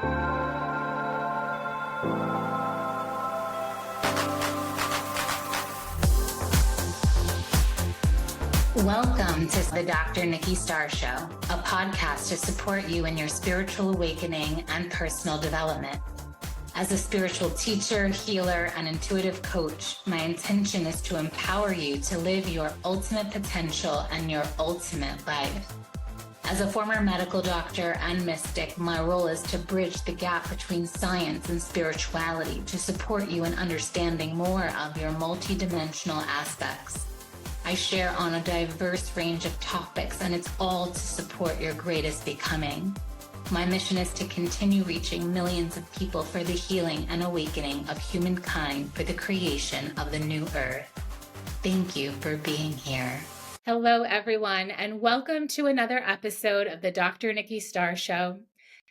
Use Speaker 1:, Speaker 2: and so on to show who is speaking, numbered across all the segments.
Speaker 1: Welcome to the Dr. Nikki Starr Show, a podcast to support you in your spiritual awakening and personal development. As a spiritual teacher, healer, and intuitive coach, my intention is to empower you to live your ultimate potential and your ultimate life. As a former medical doctor and mystic, my role is to bridge the gap between science and spirituality to support you in understanding more of your multidimensional aspects. I share on a diverse range of topics, and it's all to support your greatest becoming. My mission is to continue reaching millions of people for the healing and awakening of humankind for the creation of the new earth. Thank you for being here. Hello, everyone, and welcome to another episode of the Dr. Nikki Starr Show.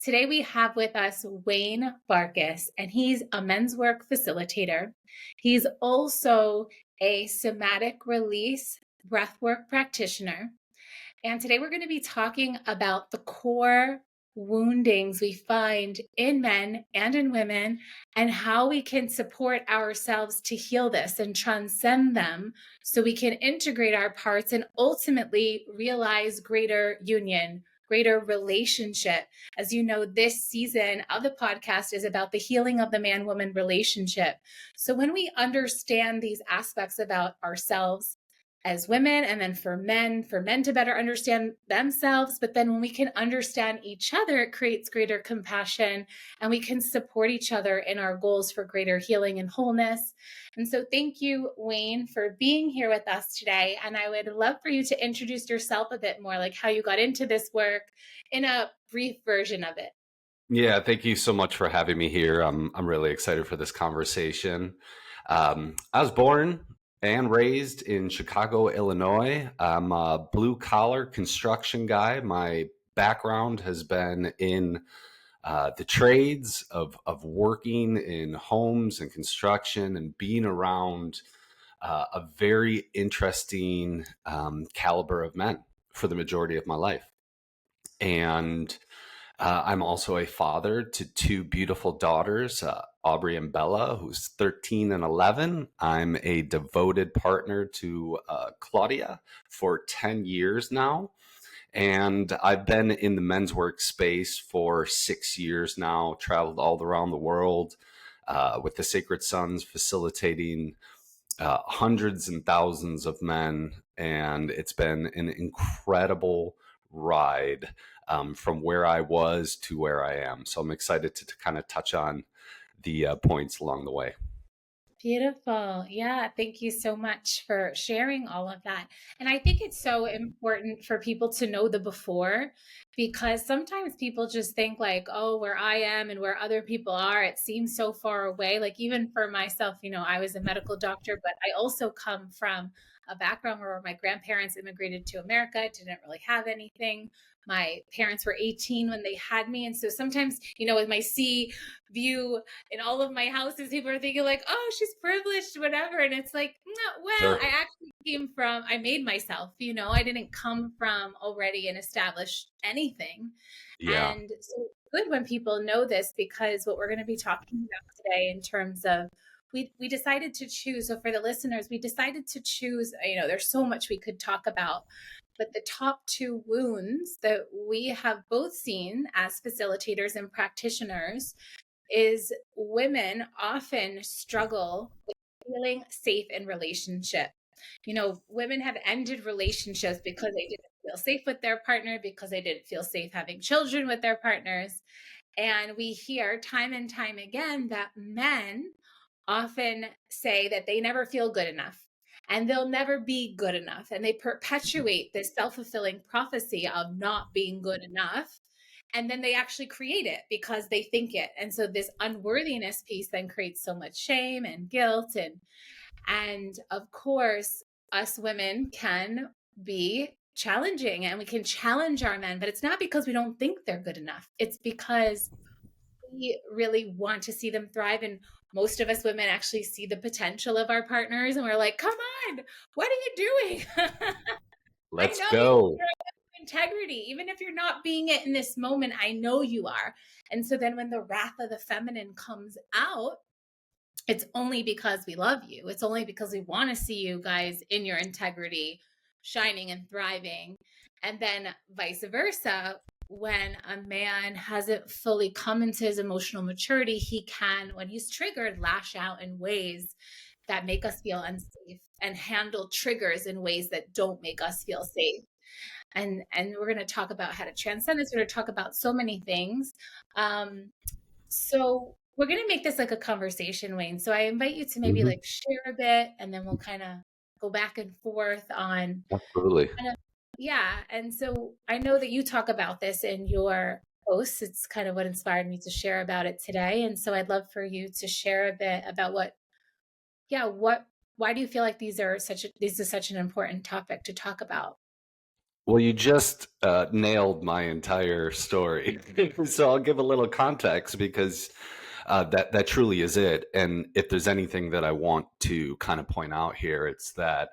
Speaker 1: Today we have with us Wayne Barkus, and he's a men's work facilitator. He's also a somatic release breathwork practitioner. And today we're going to be talking about the core woundings we find in men and in women and how we can support ourselves to heal this and transcend them so we can integrate our parts and ultimately realize greater union, greater relationship. As you know, this season of the podcast is about the healing of the man-woman relationship. So when we understand these aspects about ourselves as women, and then for men to better understand themselves, but then when we can understand each other, it creates greater compassion and we can support each other in our goals for greater healing and wholeness. And so thank you, Wayne, for being here with us today. And I would love for you to introduce yourself a bit more, like how you got into this work in a brief version of it.
Speaker 2: Yeah, thank you so much for having me here. I'm really excited for this conversation. I was born and raised in Chicago, Illinois. I'm a blue-collar construction guy. My background has been in the trades of working in homes and construction and being around a very interesting caliber of men for the majority of my life. And I'm also a father to two beautiful daughters, Aubrey and Bella, who's 13 and 11. I'm a devoted partner to Claudia for 10 years now. And I've been in the men's work space for 6 years now, traveled all around the world with the Sacred Sons, facilitating hundreds and thousands of men. And it's been an incredible ride from where I was to where I am. So I'm excited to kind of touch on the points along the way.
Speaker 1: Beautiful. Yeah. Thank you so much for sharing all of that. And I think it's so important for people to know the before, because sometimes people just think like, oh, where I am and where other people are, it seems so far away. Like even for myself, I was a medical doctor, but I also come from a background where my grandparents immigrated to America, didn't really have anything. My parents were 18 when they had me. And so sometimes, with my sea view in all of my houses, people are thinking like, oh, she's privileged, whatever. And it's like, no, well,
Speaker 2: Sure.
Speaker 1: I actually I made myself, I didn't come from already an established anything.
Speaker 2: Yeah.
Speaker 1: And so it's good when people know this, because what we're going to be talking about today in terms of we decided to choose. So for the listeners, we decided to choose, there's so much we could talk about, but the top two wounds that we have both seen as facilitators and practitioners is women often struggle with feeling safe in relationship. Women have ended relationships because they didn't feel safe with their partner, because they didn't feel safe having children with their partners. And we hear time and time again that men often say that they never feel good enough and they'll never be good enough. And they perpetuate this self-fulfilling prophecy of not being good enough. And then they actually create it because they think it. And so this unworthiness piece then creates so much shame and guilt. And of course, us women can be challenging and we can challenge our men, but it's not because we don't think they're good enough. It's because we really want to see them thrive. And most of us women actually see the potential of our partners and we're like, come on, what are you doing?
Speaker 2: Let's go.
Speaker 3: integrity. Even if you're not being it in this moment, I know you are. And so then when the wrath of the feminine comes out, it's only because we love you. It's only because we want to see you guys in your integrity, shining and thriving. And then vice versa, when a man hasn't fully come into his emotional maturity, he can, when he's triggered, lash out in ways that make us feel unsafe and handle triggers in ways that don't make us feel safe. And we're going to talk about how to transcend this. We're going to talk about so many things. So we're going to make this like a conversation, Wayne. So I invite you to maybe like share a bit, and then we'll kind of go back and forth on.
Speaker 2: Absolutely.
Speaker 3: Yeah. And so I know that you talk about this in your posts. It's kind of what inspired me to share about it today. And so I'd love for you to share a bit about why do you feel like this is such an important topic to talk about?
Speaker 2: Well, you just nailed my entire story. So I'll give a little context because that truly is it. And if there's anything that I want to kind of point out here, it's that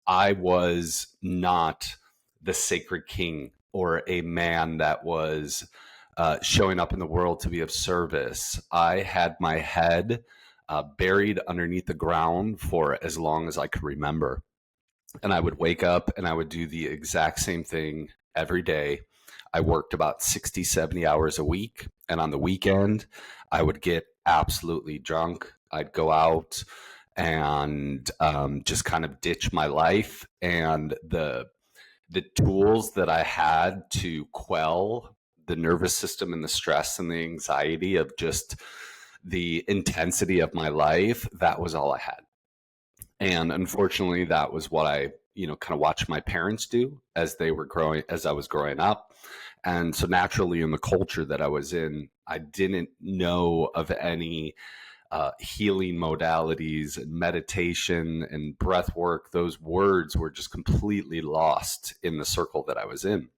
Speaker 2: I was not the sacred king or a man that was showing up in the world to be of service. I had my head buried underneath the ground for as long as I could remember. And I would wake up and I would do the exact same thing every day. I worked about 60, 70 hours a week. And on the weekend, I would get absolutely drunk. I'd go out and just kind of ditch my life. And the tools that I had to quell the nervous system and the stress and the anxiety of just the intensity of my life, that was all I had. And unfortunately, that was what I, kind of watched my parents do as they were growing, as I was growing up. And so naturally, in the culture that I was in, I didn't know of any healing modalities and meditation and breath work. Those words were just completely lost in the circle that I was in.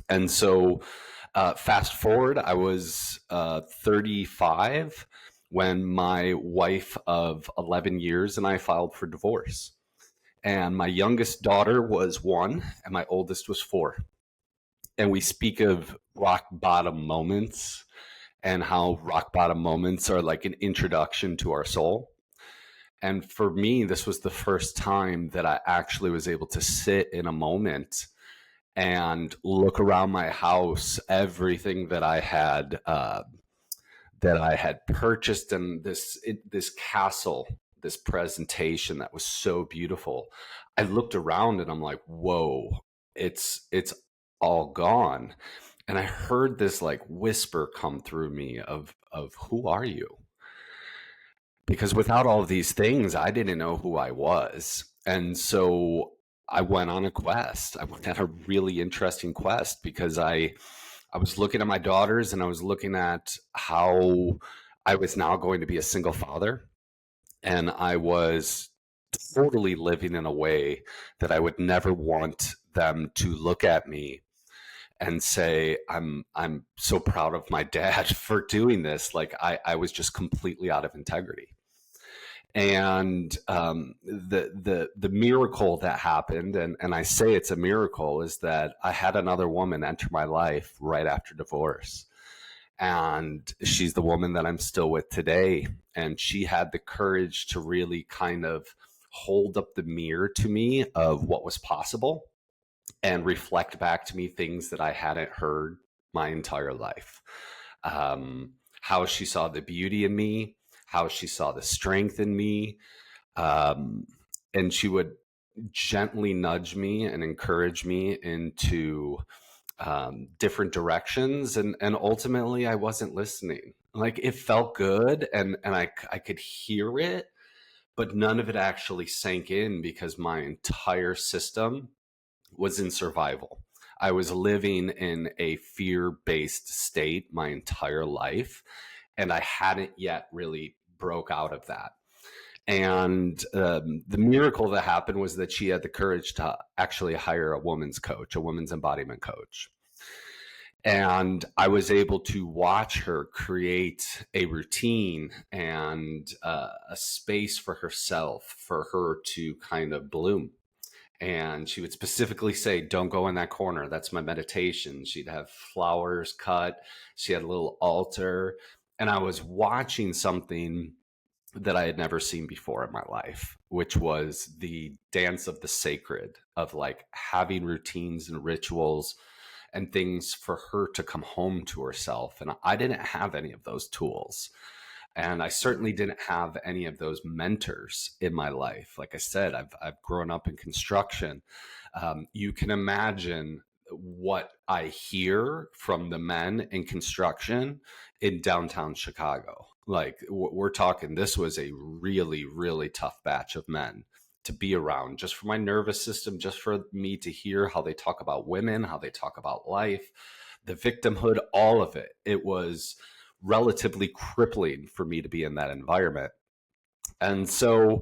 Speaker 2: And so fast forward, I was 35 when my wife of 11 years and I filed for divorce. And my youngest daughter was 1 and my oldest was 4. And we speak of rock bottom moments and how rock bottom moments are like an introduction to our soul. And for me, this was the first time that I actually was able to sit in a moment and look around my house, everything that I had purchased, and this castle, this presentation that was so beautiful. I looked around and I'm like, whoa, it's all gone. And I heard this like whisper come through me of who are you? Because without all of these things, I didn't know who I was. And so I went on a quest. I went on a really interesting quest because I was looking at my daughters and I was looking at how I was now going to be a single father. And I was totally living in a way that I would never want them to look at me and say, I'm so proud of my dad for doing this. Like I was just completely out of integrity. And the miracle that happened, and I say it's a miracle, is that I had another woman enter my life right after divorce. And she's the woman that I'm still with today. And she had the courage to really kind of hold up the mirror to me of what was possible and reflect back to me things that I hadn't heard my entire life. How she saw the beauty in me, how she saw the strength in me. And she would gently nudge me and encourage me into different directions. And ultimately, I wasn't listening. Like it felt good and I could hear it, but none of it actually sank in because my entire system was in survival. I was living in a fear-based state my entire life, and I hadn't yet really broke out of that. And the miracle that happened was that she had the courage to actually hire a woman's coach, a women's embodiment coach. And I was able to watch her create a routine and a space for herself, for her to kind of bloom. And she would specifically say, don't go in that corner. That's my meditation. She'd have flowers cut. She had a little altar. And I was watching something that I had never seen before in my life, which was the dance of the sacred, of like having routines and rituals and things for her to come home to herself. And I didn't have any of those tools. And I certainly didn't have any of those mentors in my life. Like I said, I've grown up in construction. You can imagine what I hear from the men in construction in downtown Chicago. Like we're talking, this was a really, really tough batch of men to be around, just for my nervous system, just for me to hear how they talk about women, how they talk about life, the victimhood, all of it. It was relatively crippling for me to be in that environment. And so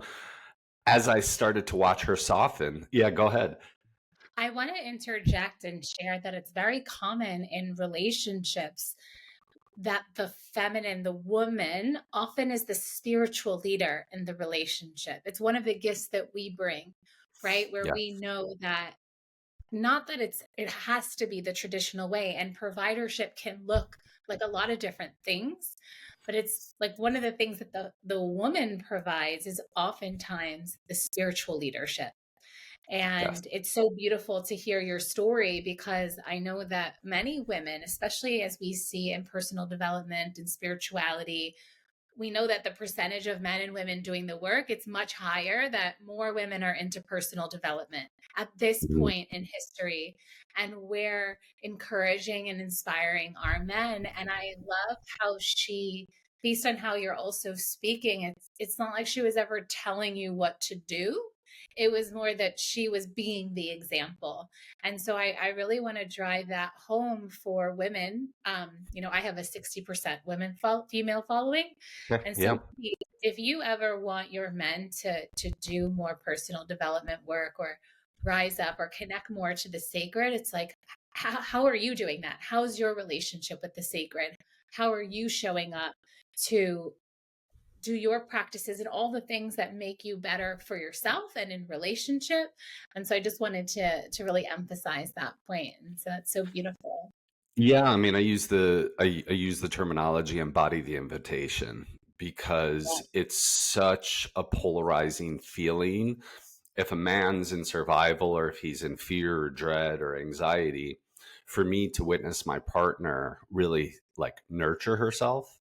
Speaker 2: as I started to watch her soften, yeah, go ahead.
Speaker 3: I want to interject and share that it's very common in relationships that the feminine, the woman, often is the spiritual leader in the relationship. It's one of the gifts that we bring, right? Where
Speaker 2: Yeah.
Speaker 3: we know that not that it has to be the traditional way, and providership can look like a lot of different things, but it's like one of the things that the woman provides is oftentimes the spiritual leadership.
Speaker 2: Yes.
Speaker 3: And it's so beautiful to hear your story, because I know that many women, especially as we see in personal development and spirituality, we know that the percentage of men and women doing the work, it's much higher, that more women are into personal development at this
Speaker 2: Mhm.
Speaker 3: point in history. And we're encouraging and inspiring our men. And I love how she, based on how you're also speaking, it's not like she was ever telling you what to do. It was more that she was being the example. And so I really want to drive that home for women. I have a 60% female following.
Speaker 2: Okay.
Speaker 3: And so
Speaker 2: Yeah.
Speaker 3: if you ever want your men to do more personal development work, or rise up, or connect more to the sacred, it's like, how are you doing that? How's your relationship with the sacred? How are you showing up to do your practices and all the things that make you better for yourself and in relationship? And so I just wanted to really emphasize that point. And so that's so beautiful.
Speaker 2: Yeah, I mean, I use the terminology embody the invitation,
Speaker 3: Yeah.
Speaker 2: because it's such a polarizing feeling. If a man's in survival, or if he's in fear or dread or anxiety, for me to witness my partner really like nurture herself.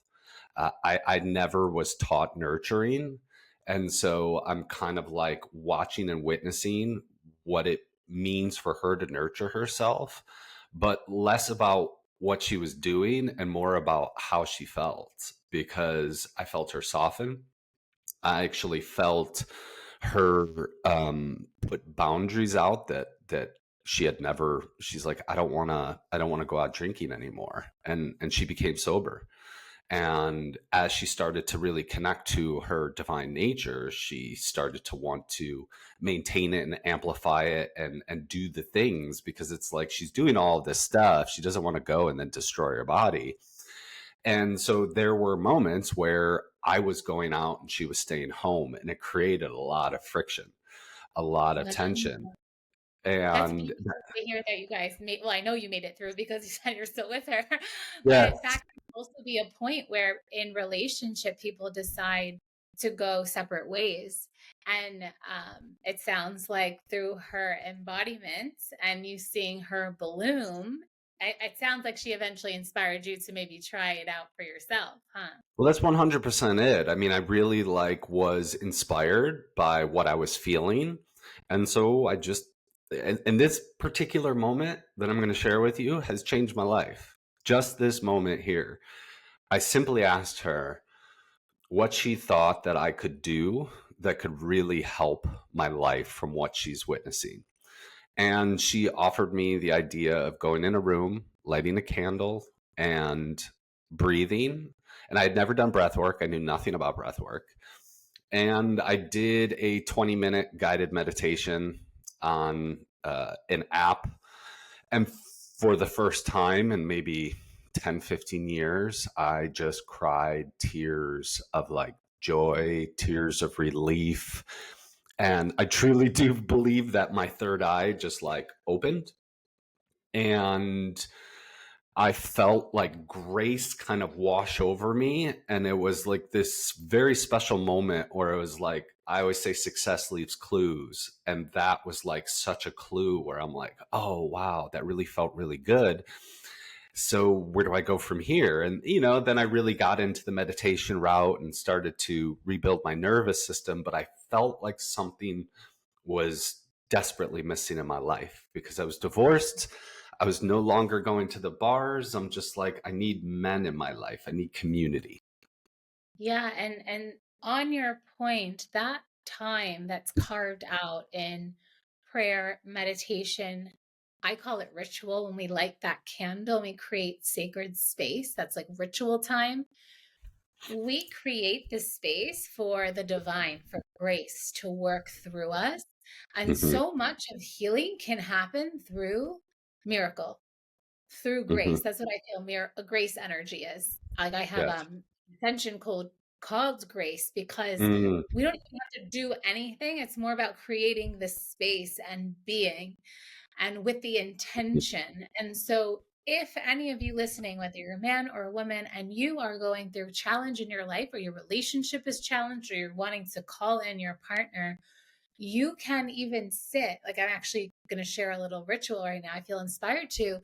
Speaker 2: I never was taught nurturing. And so I'm kind of like watching and witnessing what it means for her to nurture herself, but less about what she was doing and more about how she felt, because I felt her soften. I actually felt her put boundaries out that she had never. She's like, I don't want to go out drinking anymore, and she became sober. And as she started to really connect to her divine nature, she started to want to maintain it and amplify it, and do the things, because it's like she's doing all of this stuff. She doesn't want to go and then destroy her body. And so there were moments where I was going out and she was staying home, and it created a lot of friction, a lot of tension.
Speaker 3: That's
Speaker 2: And
Speaker 3: beautiful to hear that you guys made. Well, I know you made it through because you said you're still with her.
Speaker 2: yeah,
Speaker 3: But that can also be a point where in relationship, people decide to go separate ways. And it sounds like through her embodiment and you seeing her bloom, it sounds like she eventually inspired you to maybe try it out for yourself, huh?
Speaker 2: well, that's 100% it. I mean, I really like was inspired by what I was feeling. And so I just, and this particular moment that I'm going to share with you has changed my life. Just this moment here. I simply asked her what she thought that I could do that could really help my life from what she's witnessing. And she offered me the idea of going in a room, lighting a candle, and breathing. And I had never done breath work. I knew nothing about breath work. And I did a 20-minute guided meditation on an app. And for the first time in maybe 10, 15 years, I just cried tears of like joy, tears of relief. And I truly do believe that my third eye just like opened, and I felt like grace kind of wash over me. And it was like this very special moment where it was like, I always say success leaves clues. And that was like such a clue where I'm like, oh, wow, that really felt really good. So where do I go from here? And, then I really got into the meditation route and started to rebuild my nervous system. But I felt like something was desperately missing in my life because I was divorced. I was no longer going to the bars. I'm just like, I need men in my life. I need community.
Speaker 3: Yeah, and on your point, that time that's carved out in prayer, meditation, I call it ritual. When we light that candle, we create sacred space. That's like ritual time. We create the space for the divine, for grace to work through us. And
Speaker 2: Mm-hmm.
Speaker 3: so much of healing can happen through miracle, through
Speaker 2: Mm-hmm.
Speaker 3: grace. That's what I feel a grace energy is. Like I have
Speaker 2: Yes.
Speaker 3: attention code called grace because
Speaker 2: Mm-hmm.
Speaker 3: we don't even have to do anything. It's more about creating the space and being and with the intention. And so if any of you listening, whether you're a man or a woman, and you are going through challenge in your life, or your relationship is challenged, or you're wanting to call in your partner, you can even sit. Like, I'm actually going to share a little ritual right now. I feel inspired to.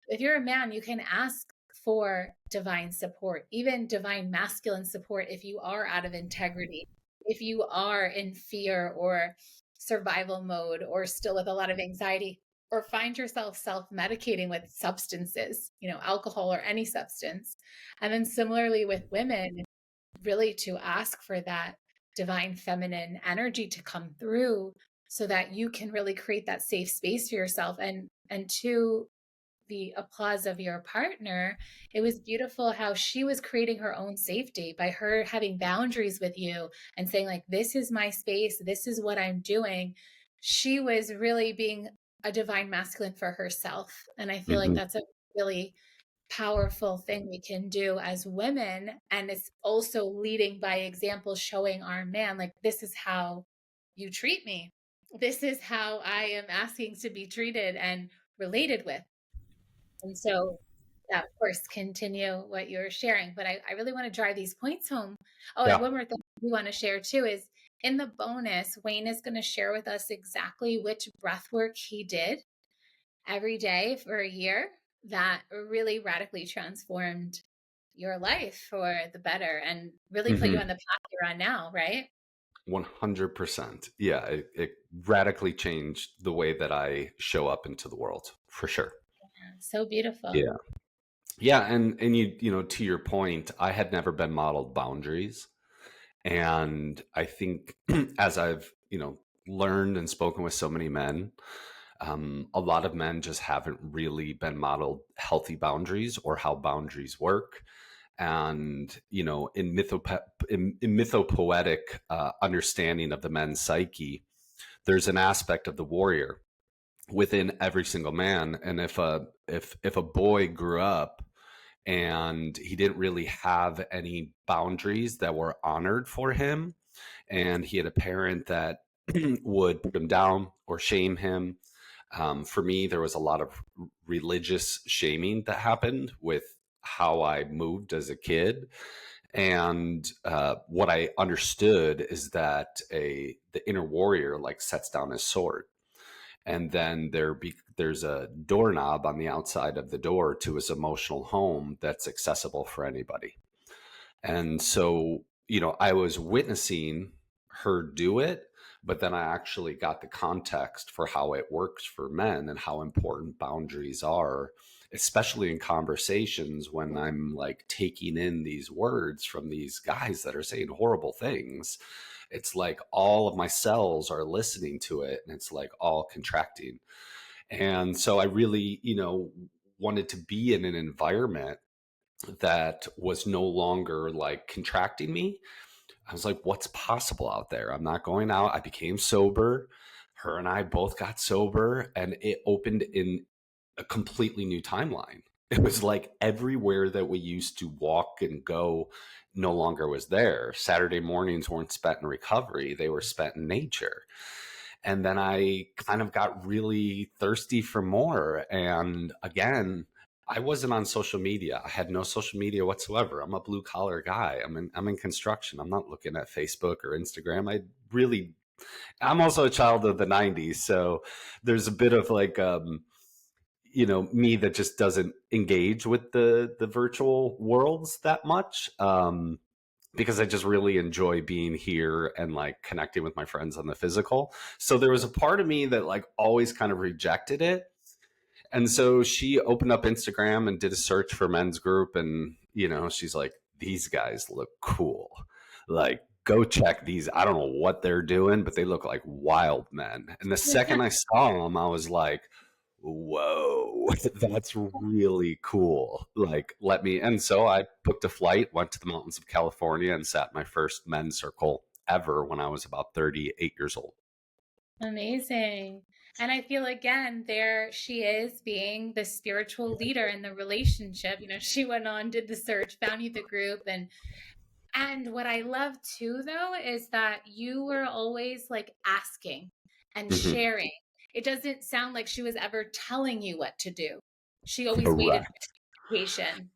Speaker 3: If you're a man, you can ask for divine support, even divine masculine support, if you are out of integrity, if you are in fear or survival mode, or still with a lot of anxiety, or find yourself self-medicating with substances, alcohol or any substance. And then similarly with women, really to ask for that divine feminine energy to come through so that you can really create that safe space for yourself. And to the applause of your partner, it was beautiful how she was creating her own safety by her having boundaries with you and saying, like, this is my space, this is what I'm doing. She was really being a divine masculine for herself. And I feel like
Speaker 2: Mm-hmm.
Speaker 3: that's a really powerful thing we can do as women. And it's also leading by example, showing our man, like, this is how you treat me. This is how I am asking to be treated and related with. And so, yeah, of course, continue what you're sharing. But I really want to drive these points home. Oh, and
Speaker 2: Yeah.
Speaker 3: one more thing we want to share too is in the bonus, Wayne is going to share with us exactly which breath work he did every day for a year that really radically transformed your life for the better and really put you
Speaker 2: Mm-hmm.
Speaker 3: on the path you're on now, right?
Speaker 2: 100%. Yeah. It radically changed the way that I show up into the world, for sure.
Speaker 3: So beautiful.
Speaker 2: Yeah. Yeah. And to your point, I had never been modeled boundaries. And I think as I've, learned and spoken with so many men, a lot of men just haven't really been modeled healthy boundaries or how boundaries work. And, in mythopoetic understanding of the men's psyche, there's an aspect of the warrior within every single man. And if a boy grew up and he didn't really have any boundaries that were honored for him, and he had a parent that would put him down or shame him. For me, there was a lot of religious shaming that happened with how I moved as a kid. And what I understood is that the inner warrior like sets down his sword, and then there's a doorknob on the outside of the door to his emotional home that's accessible for anybody. And so, I was witnessing her do it, but then I actually got the context for how it works for men and how important boundaries are, especially in conversations when I'm like taking in these words from these guys that are saying horrible things. It's like all of my cells are listening to it and it's like all contracting. And so I really, wanted to be in an environment that was no longer like contracting me. I was like, what's possible out there? I'm not going out. I became sober. Her and I both got sober, and it opened in a completely new timeline. It was like everywhere that we used to walk and go no longer was there. Saturday mornings weren't spent in recovery, they were spent in nature. And then I kind of got really thirsty for more. And again, I wasn't on social media. I had no social media whatsoever. I'm a blue collar guy. I'm in construction. I'm not looking at Facebook or Instagram. I'm also a child of the 90s. So there's a bit of like, me that just doesn't engage with the virtual worlds that much. Because I just really enjoy being here and like connecting with my friends on the physical. So there was a part of me that like always kind of rejected it. And so she opened up Instagram and did a search for men's group. And, she's like, these guys look cool. Like, go check these. I don't know what they're doing, but they look like wild men. And the second I saw them, I was like, whoa, that's really cool. Like, and so I booked a flight, went to the mountains of California, and sat my first men's circle ever when I was about 38 years old.
Speaker 3: Amazing. And I feel again, there she is being the spiritual leader in the relationship. She went on, did the search, found you the group. And what I love too, though, is that you were always like asking and sharing. It doesn't sound like she was ever telling you what to do. She always waited for the situation.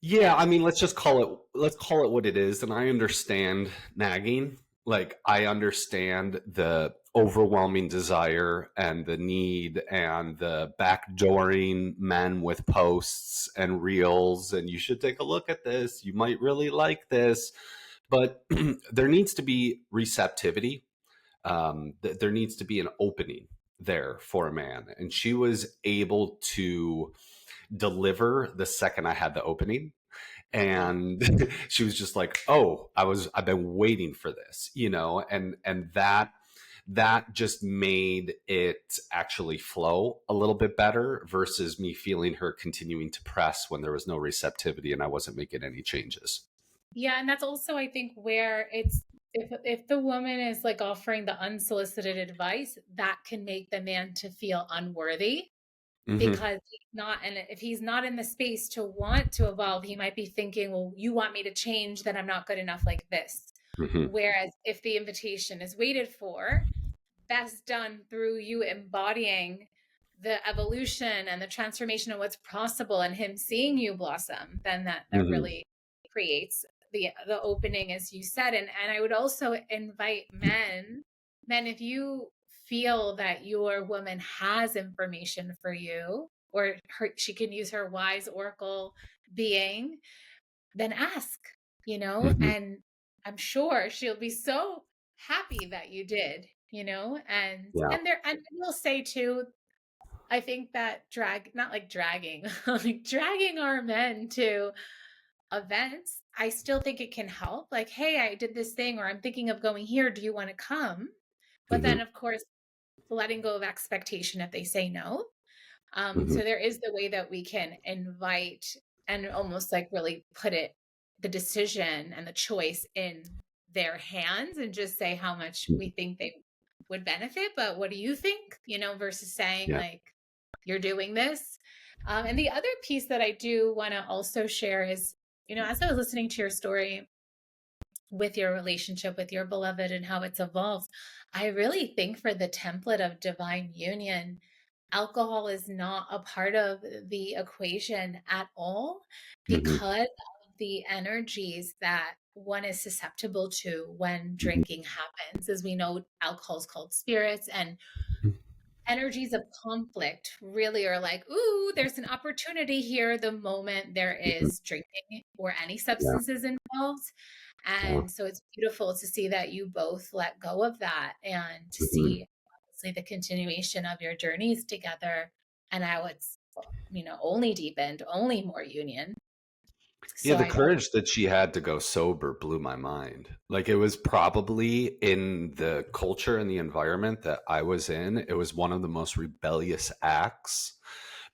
Speaker 2: Yeah, I mean, let's call it what it is. And I understand nagging. Like, I understand the overwhelming desire and the need and the backdooring men with posts and reels. And you should take a look at this. You might really like this. But there needs to be receptivity. There needs to be an opening there for a man. And she was able to deliver the second I had the opening. And she was just like, oh, I've been waiting for this, and that just made it actually flow a little bit better versus me feeling her continuing to press when there was no receptivity and I wasn't making any changes.
Speaker 3: Yeah. And that's also, I think, where it's, if the woman is like offering the unsolicited advice, that can make the man to feel unworthy. Because if he's not in the space to want to evolve, he might be thinking, well, you want me to change, then I'm not good enough like this. Whereas if the invitation is waited for, best done through you embodying the evolution and the transformation of what's possible and him seeing you blossom, then that really creates the opening, as you said. And I would also invite men, if you feel that your woman has information for you, or she can use her wise oracle being, then ask, and I'm sure she'll be so happy that you did, and I will say too, I think that not like dragging, like dragging our men to events, I still think it can help. Like, hey, I did this thing, or I'm thinking of going here. Do you want to come? But then, of course, letting go of expectation if they say no. So there is the way that we can invite and almost like really put the decision and the choice in their hands and just say how much we think they would benefit. But what do you think, versus saying like, you're doing this. And the other piece that I do want to also share is, as I was listening to your story with your relationship with your beloved and how it's evolved, I really think for the template of divine union, alcohol is not a part of the equation at all, because of the energies that one is susceptible to when drinking happens. As we know, alcohol is called spirits, and energies of conflict really are like, ooh, there's an opportunity here the moment there is drinking or any substances involved. And so it's beautiful to see that you both let go of that and to see obviously the continuation of your journeys together and how it's, only deepened, only more union.
Speaker 2: Yeah, the courage that she had to go sober blew my mind. Like, it was probably in the culture and the environment that I was in, it was one of the most rebellious acts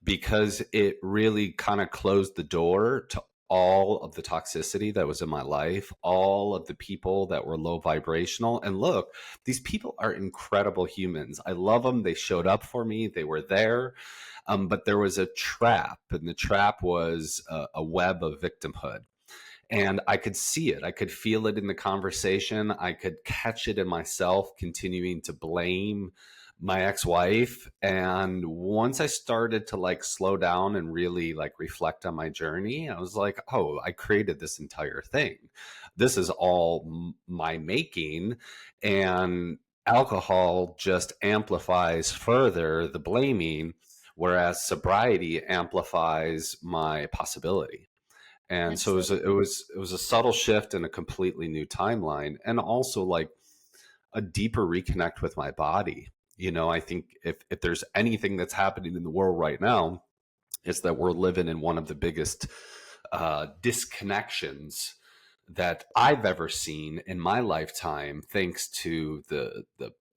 Speaker 2: because it really kind of closed the door to all of the toxicity that was in my life, all of the people that were low vibrational. And look, these people are incredible humans. I love them. They showed up for me. They were there. But there was a trap, and the trap was a web of victimhood. And I could see it. I could feel it in the conversation. I could catch it in myself, continuing to blame my ex-wife. And once I started to like slow down and really like reflect on my journey, I was like, oh, I created this entire thing. This is all my making. And alcohol just amplifies further the blaming, whereas sobriety amplifies my possibility. And so
Speaker 3: Absolutely.
Speaker 2: it was a subtle shift and a completely new timeline, and also like a deeper reconnect with my body. You know, I think if there's anything that's happening in the world right now, it's that we're living in one of the biggest disconnections that I've ever seen in my lifetime, thanks to the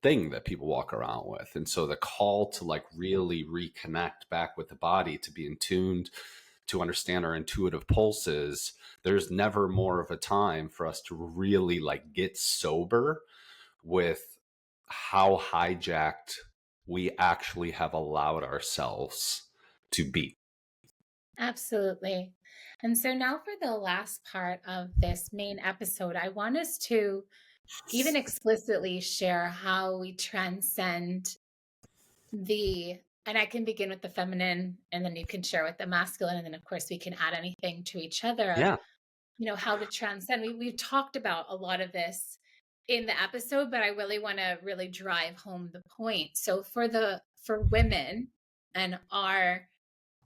Speaker 2: thing that people walk around with. And so the call to like really reconnect back with the body, to be in tuned, to understand our intuitive pulses, there's never more of a time for us to really like get sober with how hijacked we actually have allowed ourselves to be.
Speaker 3: Absolutely. And so now for the last part of this main episode, I want us to even explicitly share how we transcend and I can begin with the feminine, and then you can share with the masculine, and then of course we can add anything to each other of,
Speaker 2: Yeah.
Speaker 3: how to transcend. We've talked about a lot of this in the episode, but I really want to really drive home the point. So for women and our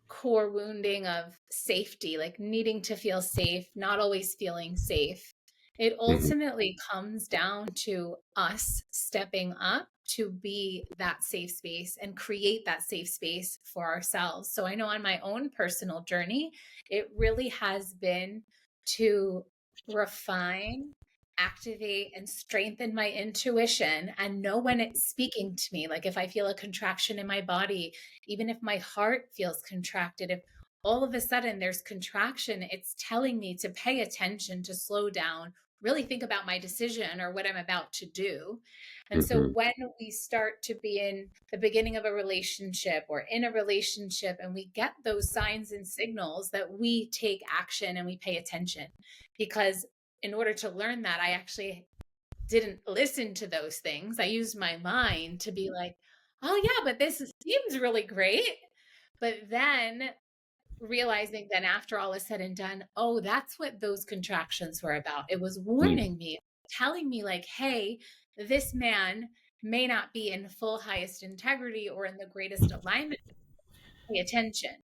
Speaker 3: core wounding of safety, like needing to feel safe, not always feeling safe, it
Speaker 2: Mhm.
Speaker 3: ultimately comes down to us stepping up to be that safe space and create that safe space for ourselves. So I know on my own personal journey, it really has been to refine, activate, and strengthen my intuition and know when it's speaking to me. Like if I feel a contraction in my body, even if my heart feels contracted, if all of a sudden there's contraction, it's telling me to pay attention, to slow down, really think about my decision or what I'm about to do. And so
Speaker 2: Mhm.
Speaker 3: when we start to be in the beginning of a relationship or in a relationship and we get those signs and signals, that we take action and we pay attention. Because in order to learn that, I actually didn't listen to those things. I used my mind to be like, oh yeah, but this seems really great. But then realizing then after all is said and done, oh, that's what those contractions were about. It was
Speaker 2: Mm.
Speaker 3: warning me, telling me like, hey, this man may not be in full highest integrity or in the greatest alignment. Pay attention.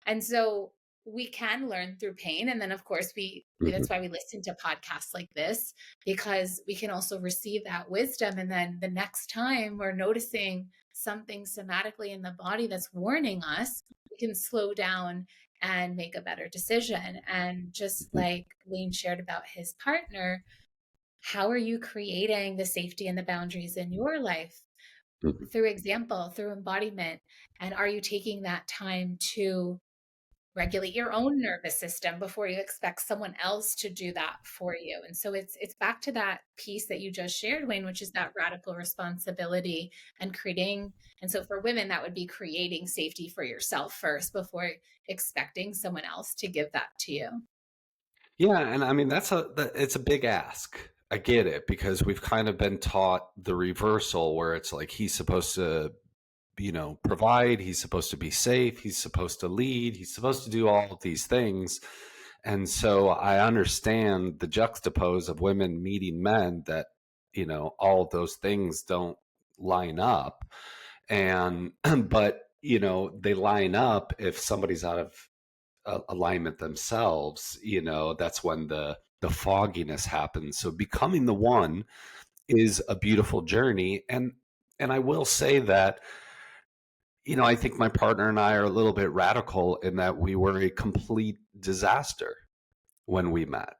Speaker 3: And so we can learn through pain. And then of course that's
Speaker 2: Mhm.
Speaker 3: why we listen to podcasts like this, because we can also receive that wisdom. And then the next time we're noticing something somatically in the body that's warning us, we can slow down and make a better decision. And just
Speaker 2: Mhm.
Speaker 3: like Wayne shared about his partner, how are you creating the safety and the boundaries in your life?
Speaker 2: Mhm.
Speaker 3: Through example, through embodiment. And are you taking that time to regulate your own nervous system before you expect someone else to do that for you? And so it's back to that piece that you just shared, Wayne, which is that radical responsibility and creating. And so for women, that would be creating safety for yourself first before expecting someone else to give that to you.
Speaker 2: Yeah, and I mean it's a big ask. I get it, because we've kind of been taught the reversal, where it's like he's supposed to, provide, he's supposed to be safe, he's supposed to lead, he's supposed to do all of these things. And so I understand the juxtapose of women meeting men that, all of those things don't line up. And but, they line up if somebody's out of alignment themselves. That's when the fogginess happens. So becoming the one is a beautiful journey. And I will say that, I think my partner and I are a little bit radical in that we were a complete disaster when we met,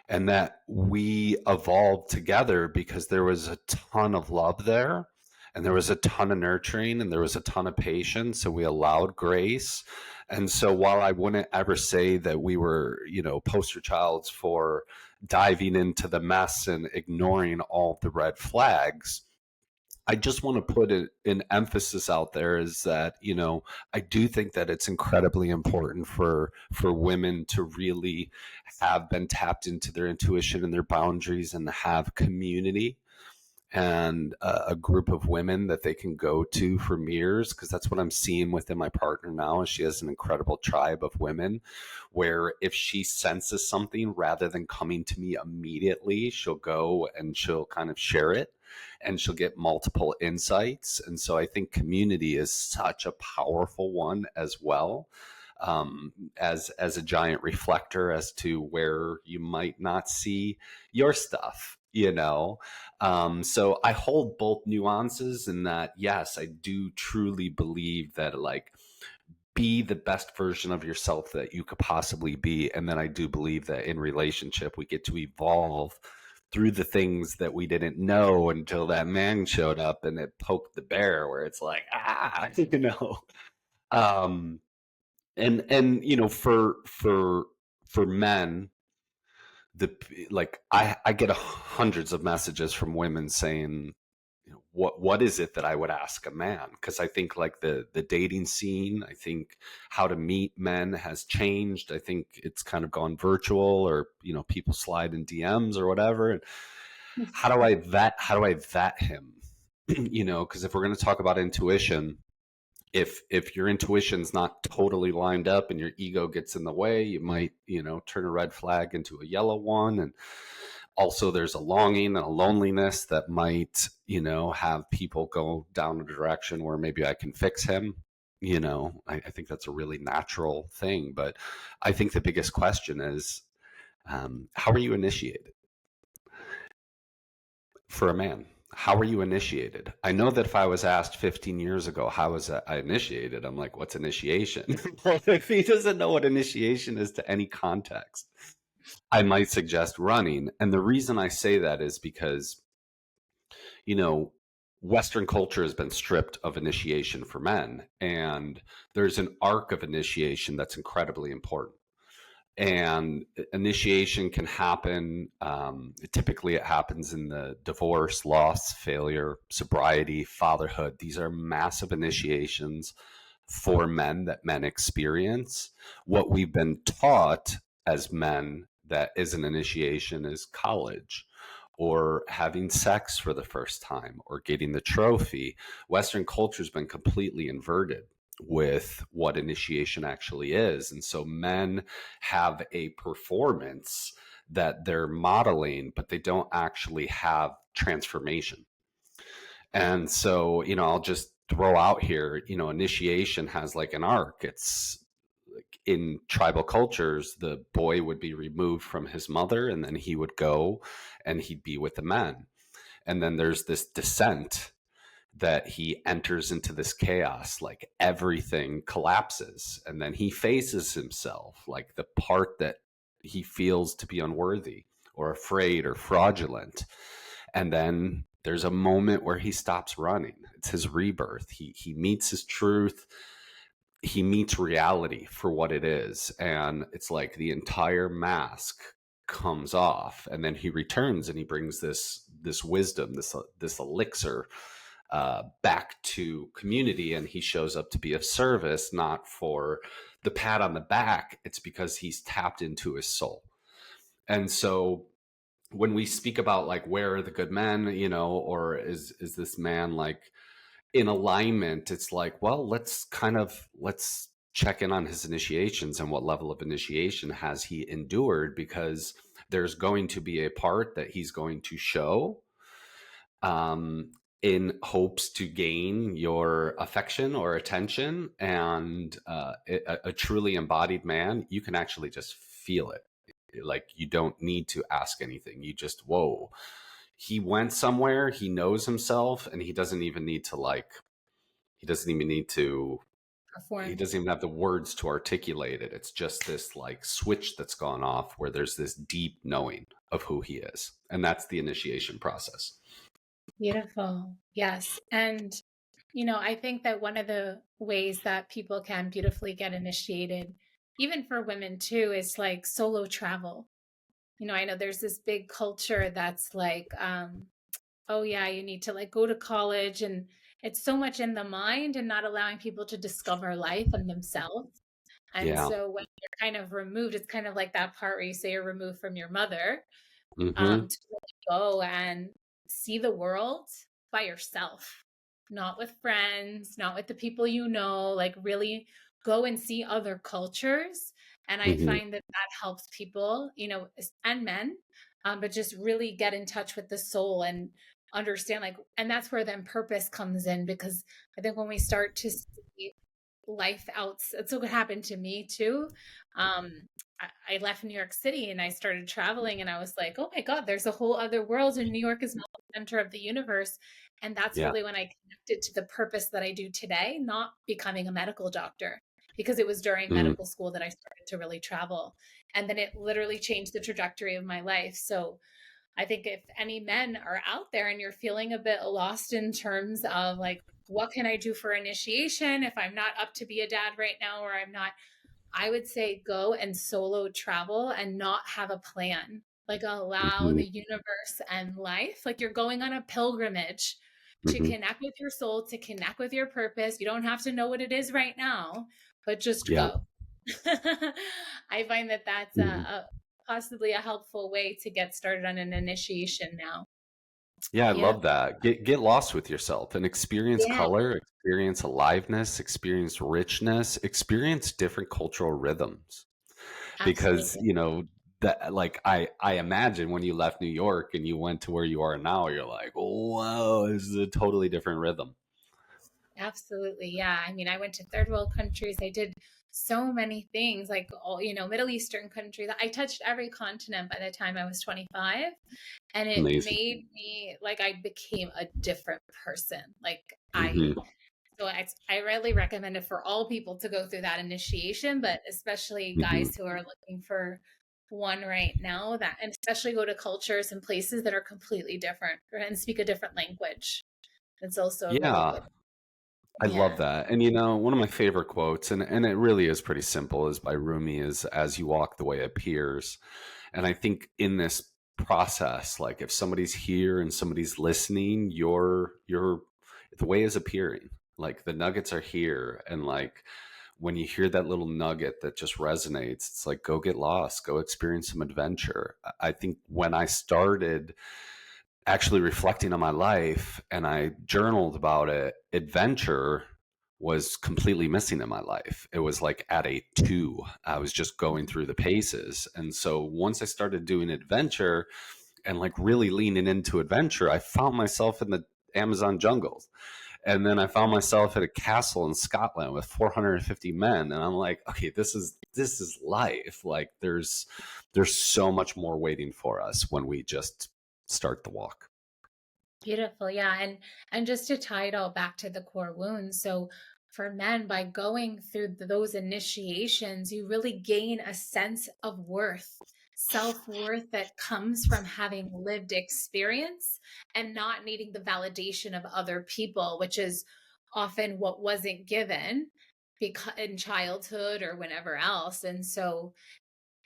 Speaker 2: and that we evolved together because there was a ton of love there, and there was a ton of nurturing, and there was a ton of patience, and we allowed grace. And so while I wouldn't ever say that we were, poster childs for diving into the mess and ignoring all the red flags, I just want to put an emphasis out there is that, I do think that it's incredibly important for women to really have been tapped into their intuition and their boundaries and have community and a group of women that they can go to for mirrors, because that's what I'm seeing within my partner now is she has an incredible tribe of women where if she senses something, rather than coming to me immediately, she'll go and she'll kind of share it and she'll get multiple insights. And so I think community is such a powerful one as well, as a giant reflector as to where you might not see your stuff, so I hold both nuances in that, yes, I do truly believe that, like, be the best version of yourself that you could possibly be. And then I do believe that in relationship, we get to evolve through the things that we didn't know until that man showed up and it poked the bear, where it's like, um, for men, I get hundreds of messages from women saying, what is it that I would ask a man? Because I think, like, the dating scene, I think how to meet men has changed. I think it's kind of gone virtual, or people slide in DMs or whatever. And how do I vet him? Because if we're going to talk about intuition, if your intuition's not totally lined up and your ego gets in the way, you might turn a red flag into a yellow one. And also there's a longing and a loneliness that might have people go down a direction where maybe I can fix him. I think that's a really natural thing. But I think the biggest question is, how are you initiated? For a man, how are you initiated? I know that if I was asked 15 years ago, how was I initiated? I'm like, what's initiation? If he doesn't know what initiation is to any context, I might suggest running. And the reason I say that is because, Western culture has been stripped of initiation for men. And there's an arc of initiation that's incredibly important. And initiation can happen. Typically, it happens in the divorce, loss, failure, sobriety, fatherhood. These are massive initiations for men that men experience. What we've been taught as men that is an initiation is college, or having sex for the first time, or getting the trophy. Western culture has been completely inverted with what initiation actually is. And so men have a performance that they're modeling, but they don't actually have transformation. And so, I'll just throw out here, initiation has like an arc. It's like in tribal cultures, the boy would be removed from his mother and then he would go and he'd be with the men. And then there's this descent that he enters into this chaos, like everything collapses, and then he faces himself, like the part that he feels to be unworthy or afraid or fraudulent. And then there's a moment where he stops running. It's his rebirth. He meets his truth. He meets reality for what it is. And it's like the entire mask comes off, and then he returns and he brings this wisdom, this elixir, back to community, and he shows up to be of service, not for the pat on the back. It's because he's tapped into his soul. And so when we speak about, like, where are the good men, or is this man like in alignment, it's like, well, let's check in on his initiations and what level of initiation has he endured, because there's going to be a part that he's going to show, in hopes to gain your affection or attention. And a truly embodied man, you can actually just feel it. Like, you don't need to ask anything. You just, whoa, he went somewhere, he knows himself, and he doesn't even need to
Speaker 3: Perform.
Speaker 2: he doesn't even have the words to articulate it. It's just this like switch that's gone off where there's this deep knowing of who he is. And that's the initiation process.
Speaker 3: Beautiful. Yes. And, I think that one of the ways that people can beautifully get initiated, even for women too, is like solo travel. I know there's this big culture that's like, Oh yeah, you need to like go to college, and it's so much in the mind and not allowing people to discover life and themselves. And
Speaker 2: Yeah.
Speaker 3: so when you're kind of removed, it's kind of like that part where you say you're removed from your mother,
Speaker 2: Hmm.
Speaker 3: to really go and see the world by yourself, not with friends, not with the people you know, like really go and see other cultures. And I
Speaker 2: Hmm.
Speaker 3: find that that helps people, and men, but just really get in touch with the soul and understand, like, and that's where then purpose comes in, because I think when we start to see life out, it's what happened to me too. um I left New York City and I started traveling, and I was like, oh my God, there's a whole other world, and New York is not the center of the universe. And that's
Speaker 2: Yeah.
Speaker 3: really when I connected to the purpose that I do today, not becoming a medical doctor, because it was during
Speaker 2: Mm.
Speaker 3: medical school that I started to really travel. And then it literally changed the trajectory of my life. So I think if any men are out there and you're feeling a bit lost in terms of like, what can I do for initiation if I'm not up to be a dad right now, or I'm not, I would say go and solo travel and not have a plan. Like allow
Speaker 2: Hmm.
Speaker 3: the universe and life, like you're going on a pilgrimage to
Speaker 2: Hmm.
Speaker 3: connect with your soul, to connect with your purpose. You don't have to know what it is right now, but just
Speaker 2: Yeah.
Speaker 3: go. I find that that's
Speaker 2: Hmm.
Speaker 3: a possibly a helpful way to get started on an initiation now.
Speaker 2: Yeah, I love
Speaker 3: Beautiful.
Speaker 2: that. Get lost with yourself and experience
Speaker 3: Yeah,
Speaker 2: color, experience aliveness, experience richness, experience different cultural rhythms. Because,
Speaker 3: absolutely.
Speaker 2: that, like, I imagine when you left New York and you went to where you are now, you're like, whoa, this is a totally different rhythm.
Speaker 3: Absolutely. Yeah. I mean, I went to third world countries. I did so many things, like all, Middle Eastern countries. I touched every continent by the time I was 25. And it
Speaker 2: Amazing.
Speaker 3: made me like I became a different person. Like
Speaker 2: Hmm.
Speaker 3: I really recommend it for all people to go through that initiation, but especially
Speaker 2: Hmm.
Speaker 3: guys who are looking for one right now, that, and especially go to cultures and places that are completely different and speak a different language. It's also a really
Speaker 2: Yeah.
Speaker 3: good.
Speaker 2: I love
Speaker 3: Yeah.
Speaker 2: that. And one of my favorite quotes, and it really is pretty simple, is by Rumi, is as you walk the way it appears. And I think in this process, like if somebody's here and somebody's listening, you're the way is appearing. Like the nuggets are here. And like when you hear that little nugget that just resonates, it's like go get lost, go experience some adventure. I think when I started actually reflecting on my life and I journaled about it, adventure was completely missing in my life. It was like at a 2. I was just going through the paces. And so once I started doing adventure and like really leaning into adventure, I found myself in the Amazon jungles. And then I found myself at a castle in Scotland with 450 men, and I'm like, okay, this is life. Like there's so much more waiting for us when we just start the walk.
Speaker 3: Beautiful. Yeah. And just to tie it all back to the core wounds. So for men, by going through those initiations, you really gain a sense of worth, self-worth that comes from having lived experience and not needing the validation of other people, which is often what wasn't given because in childhood or whenever else. And so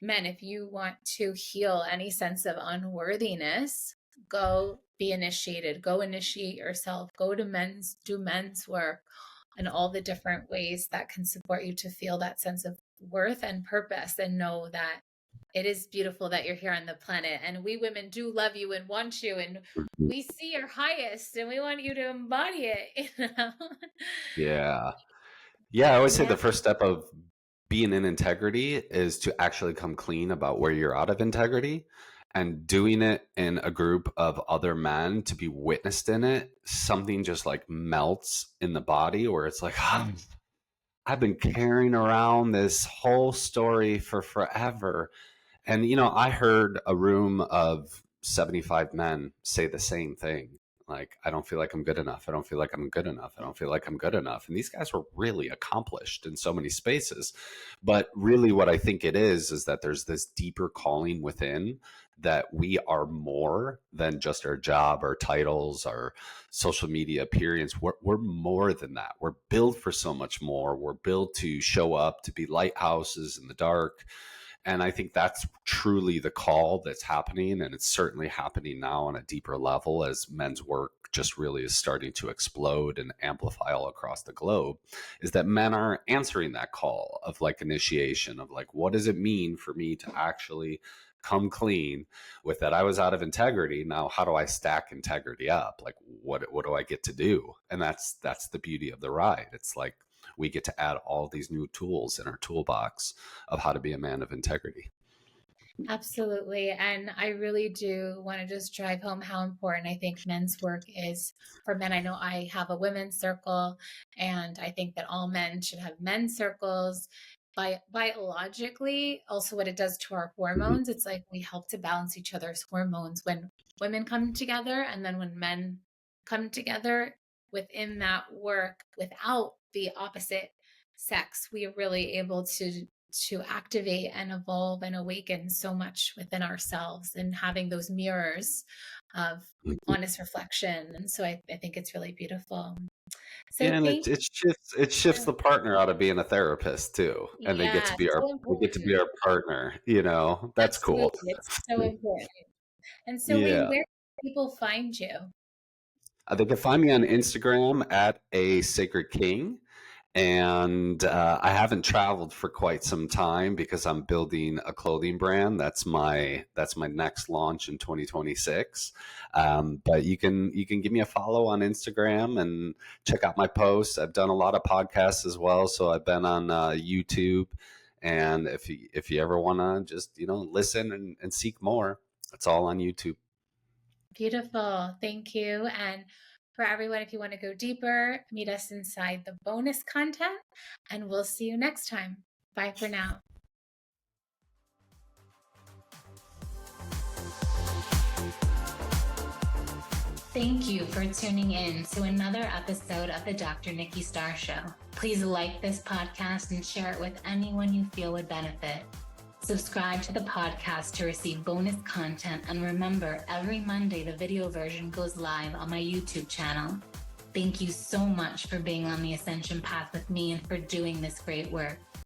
Speaker 3: men, if you want to heal any sense of unworthiness, go be initiated, go initiate yourself, go to do men's work, and all the different ways that can support you to feel that sense of worth and purpose, and know that it is beautiful that you're here on the planet. And we women do love you and want you, and we see your highest and we want you to embody it.
Speaker 2: Yeah. Yeah, I always say
Speaker 3: Yeah.
Speaker 2: the first step of being in integrity is to actually come clean about where you're out of integrity, and doing it in a group of other men to be witnessed in it. Something just like melts in the body where it's like, I've been carrying around this whole story for forever. And, I heard a room of 75 men say the same thing. Like, I don't feel like I'm good enough. I don't feel like I'm good enough. I don't feel like I'm good enough. And these guys were really accomplished in so many spaces. But really, what I think it is that there's this deeper calling within, that we are more than just our job, our titles, our social media appearance. We're more than that. We're built for so much more. We're built to show up, to be lighthouses in the dark, And I think that's truly the call that's happening. And it's certainly happening now on a deeper level as men's work just really is starting to explode and amplify all across the globe, is that men are answering that call of like initiation of like, what does it mean for me to actually come clean with that? I was out of integrity. Now, how do I stack integrity up? Like, what do I get to do? And that's the beauty of the ride. It's like, we get to add all these new tools in our toolbox of how to be a man of integrity.
Speaker 3: Absolutely. And I really do want to just drive home how important I think men's work is for men. I know I have a women's circle, and I think that all men should have men's circles. Biologically, also what it does to our hormones, it's like we help to balance each other's hormones when women come together, and then when men come together within that work without the opposite sex, we are really able to activate and evolve and awaken so much within ourselves, and having those mirrors of honest reflection. And so I think it's really beautiful. So
Speaker 2: And it shifts the partner out of being a therapist too, and they get to be our partner. That's
Speaker 3: Absolutely.
Speaker 2: cool.
Speaker 3: It's so important. And so Wayne,
Speaker 2: Yeah.
Speaker 3: where can people find you?
Speaker 2: They can find me on Instagram at a sacred king. And I haven't traveled for quite some time because I'm building a clothing brand. That's my next launch in 2026. But you can give me a follow on Instagram and check out my posts. I've done a lot of podcasts as well, so I've been on YouTube. And if you ever want to just listen and seek more, it's all on YouTube.
Speaker 3: Beautiful. Thank you. And for everyone, if you want to go deeper, meet us inside the bonus content, and we'll see you next time. Bye for now.
Speaker 1: Thank you for tuning in to another episode of the Dr. Nikki Starr Show. Please like this podcast and share it with anyone you feel would benefit. Subscribe to the podcast to receive bonus content, and remember, every Monday the video version goes live on my YouTube channel. Thank you so much for being on the ascension path with me and for doing this great work.